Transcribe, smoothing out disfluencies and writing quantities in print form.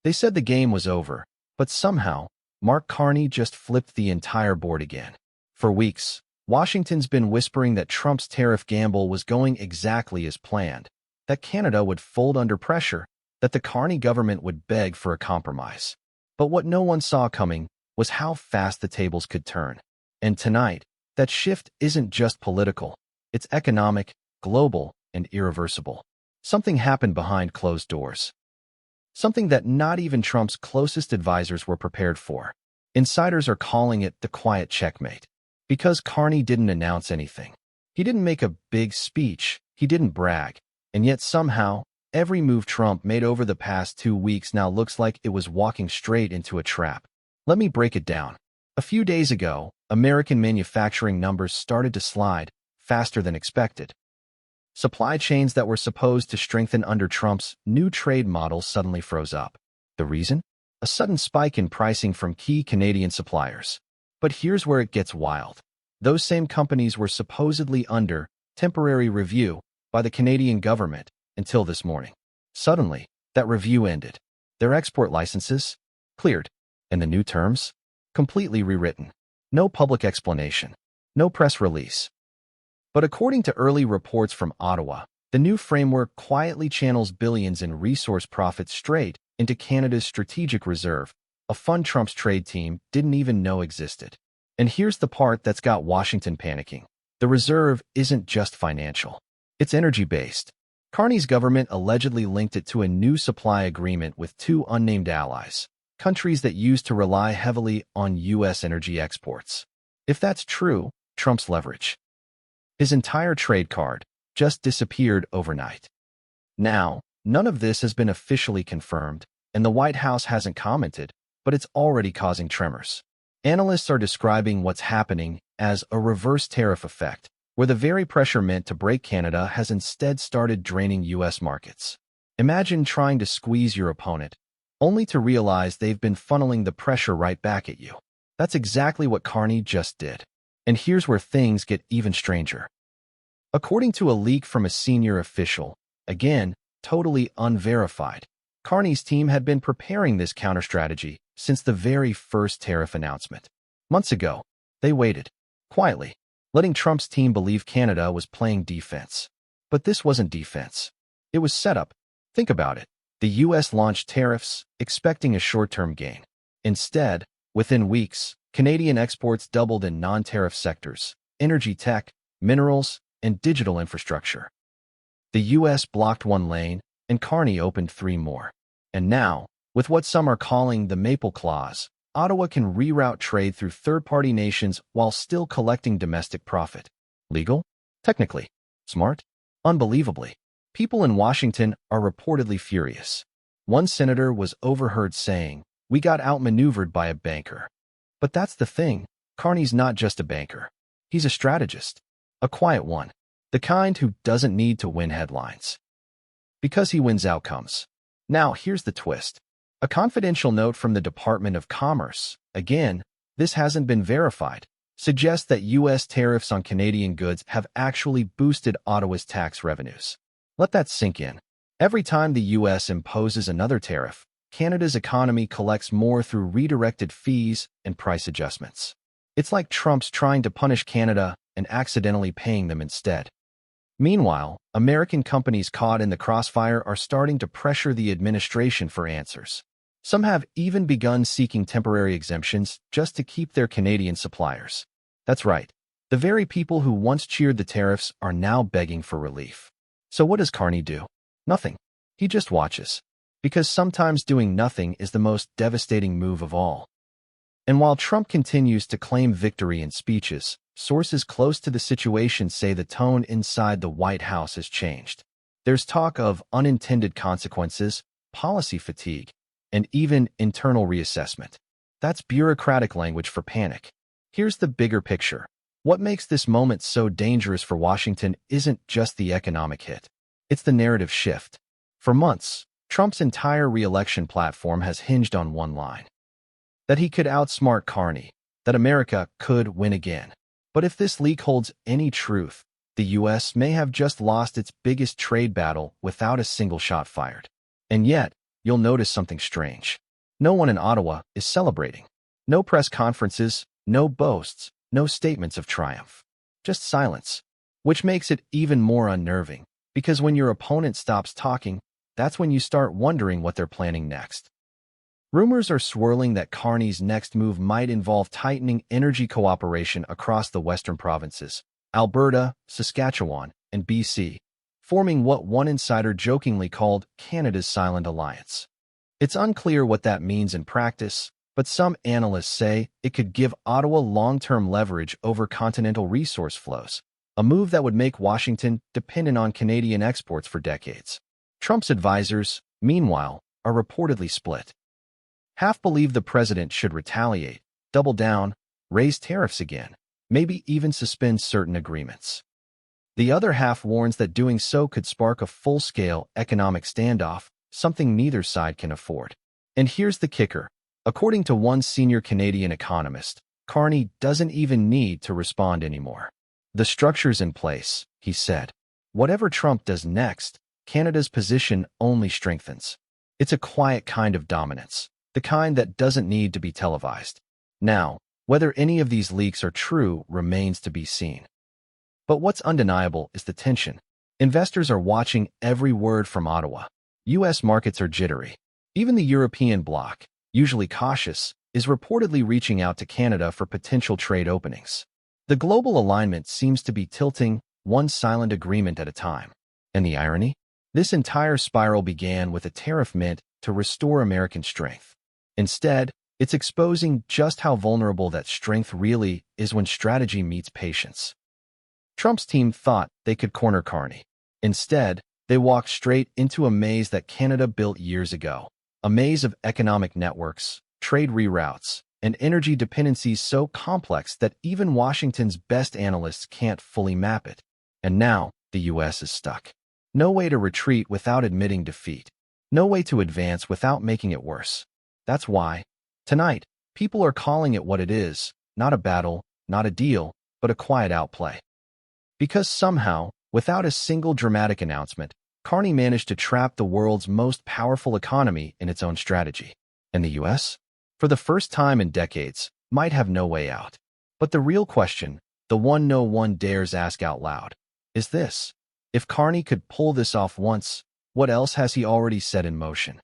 They said the game was over, but somehow, Mark Carney just flipped the entire board again. For weeks, Washington's been whispering that Trump's tariff gamble was going exactly as planned, that Canada would fold under pressure, that the Carney government would beg for a compromise. But what no one saw coming was how fast the tables could turn. And tonight, that shift isn't just political. It's economic, global, and irreversible. Something happened behind closed doors. Something that not even Trump's closest advisors were prepared for. Insiders are calling it the quiet checkmate. Because Carney didn't announce anything. He didn't make a big speech. He didn't brag. And yet somehow, every move Trump made over the past 2 weeks now looks like it was walking straight into a trap. Let me break it down. A few days ago, American manufacturing numbers started to slide faster than expected. Supply chains that were supposed to strengthen under Trump's new trade model suddenly froze up. The reason? A sudden spike in pricing from key Canadian suppliers. But here's where it gets wild. Those same companies were supposedly under temporary review by the Canadian government until this morning. Suddenly, that review ended. Their export licenses? Cleared. And the new terms? Completely rewritten. No public explanation. No press release. But according to early reports from Ottawa, the new framework quietly channels billions in resource profits straight into Canada's strategic reserve, a fund Trump's trade team didn't even know existed. And here's the part that's got Washington panicking. The reserve isn't just financial. It's energy-based. Carney's government allegedly linked it to a new supply agreement with 2 unnamed allies, countries that used to rely heavily on U.S. energy exports. If that's true, Trump's leverage. His entire trade card just disappeared overnight. Now, none of this has been officially confirmed, and the White House hasn't commented, but it's already causing tremors. Analysts are describing what's happening as a reverse tariff effect, where the very pressure meant to break Canada has instead started draining U.S. markets. Imagine trying to squeeze your opponent, only to realize they've been funneling the pressure right back at you. That's exactly what Carney just did. And here's where things get even stranger. According to a leak from a senior official, again, totally unverified, Carney's team had been preparing this counter-strategy since the very first tariff announcement. Months ago, they waited, quietly, letting Trump's team believe Canada was playing defense. But this wasn't defense. It was setup. Think about it. The U.S. launched tariffs, expecting a short-term gain. Instead, within weeks, Canadian exports doubled in non-tariff sectors, energy tech, minerals, and digital infrastructure. The U.S. blocked 1 lane, and Carney opened 3 more. And now, with what some are calling the Maple Clause, Ottawa can reroute trade through third-party nations while still collecting domestic profit. Legal? Technically. Smart? Unbelievably. People in Washington are reportedly furious. One senator was overheard saying, "We got outmaneuvered by a banker." But that's the thing. Carney's not just a banker. He's a strategist. A quiet one. The kind who doesn't need to win headlines. Because he wins outcomes. Now, here's the twist. A confidential note from the Department of Commerce, again, this hasn't been verified, suggests that U.S. tariffs on Canadian goods have actually boosted Ottawa's tax revenues. Let that sink in. Every time the U.S. imposes another tariff, Canada's economy collects more through redirected fees and price adjustments. It's like Trump's trying to punish Canada and accidentally paying them instead. Meanwhile, American companies caught in the crossfire are starting to pressure the administration for answers. Some have even begun seeking temporary exemptions just to keep their Canadian suppliers. That's right. The very people who once cheered the tariffs are now begging for relief. So what does Carney do? Nothing. He just watches. Because sometimes doing nothing is the most devastating move of all. And while Trump continues to claim victory in speeches, sources close to the situation say the tone inside the White House has changed. There's talk of unintended consequences, policy fatigue, and even internal reassessment. That's bureaucratic language for panic. Here's the bigger picture. What makes this moment so dangerous for Washington isn't just the economic hit. It's the narrative shift. For months, Trump's entire re-election platform has hinged on one line. That he could outsmart Carney, that America could win again. But if this leak holds any truth, the U.S. may have just lost its biggest trade battle without a single shot fired. And yet, you'll notice something strange. No one in Ottawa is celebrating. No press conferences, no boasts, no statements of triumph. Just silence, which makes it even more unnerving, because when your opponent stops talking, that's when you start wondering what they're planning next. Rumors are swirling that Carney's next move might involve tightening energy cooperation across the western provinces, Alberta, Saskatchewan, and BC, forming what one insider jokingly called Canada's Silent Alliance. It's unclear what that means in practice, but some analysts say it could give Ottawa long-term leverage over continental resource flows, a move that would make Washington dependent on Canadian exports for decades. Trump's advisors, meanwhile, are reportedly split. Half believe the president should retaliate, double down, raise tariffs again, maybe even suspend certain agreements. The other half warns that doing so could spark a full-scale economic standoff, something neither side can afford. And here's the kicker. According to one senior Canadian economist, Carney doesn't even need to respond anymore. The structure's in place, he said. Whatever Trump does next, Canada's position only strengthens. It's a quiet kind of dominance, the kind that doesn't need to be televised. Now, whether any of these leaks are true remains to be seen. But what's undeniable is the tension. Investors are watching every word from Ottawa. U.S. markets are jittery. Even the European bloc, usually cautious, is reportedly reaching out to Canada for potential trade openings. The global alignment seems to be tilting one silent agreement at a time. And the irony? This entire spiral began with a tariff meant to restore American strength. Instead, it's exposing just how vulnerable that strength really is when strategy meets patience. Trump's team thought they could corner Carney. Instead, they walked straight into a maze that Canada built years ago, a maze of economic networks, trade reroutes, and energy dependencies so complex that even Washington's best analysts can't fully map it. And now, the U.S. is stuck. No way to retreat without admitting defeat. No way to advance without making it worse. That's why, tonight, people are calling it what it is, not a battle, not a deal, but a quiet outplay. Because somehow, without a single dramatic announcement, Carney managed to trap the world's most powerful economy in its own strategy. And the U.S., for the first time in decades, might have no way out. But the real question, the one no one dares ask out loud, is this. If Carney could pull this off once, what else has he already set in motion?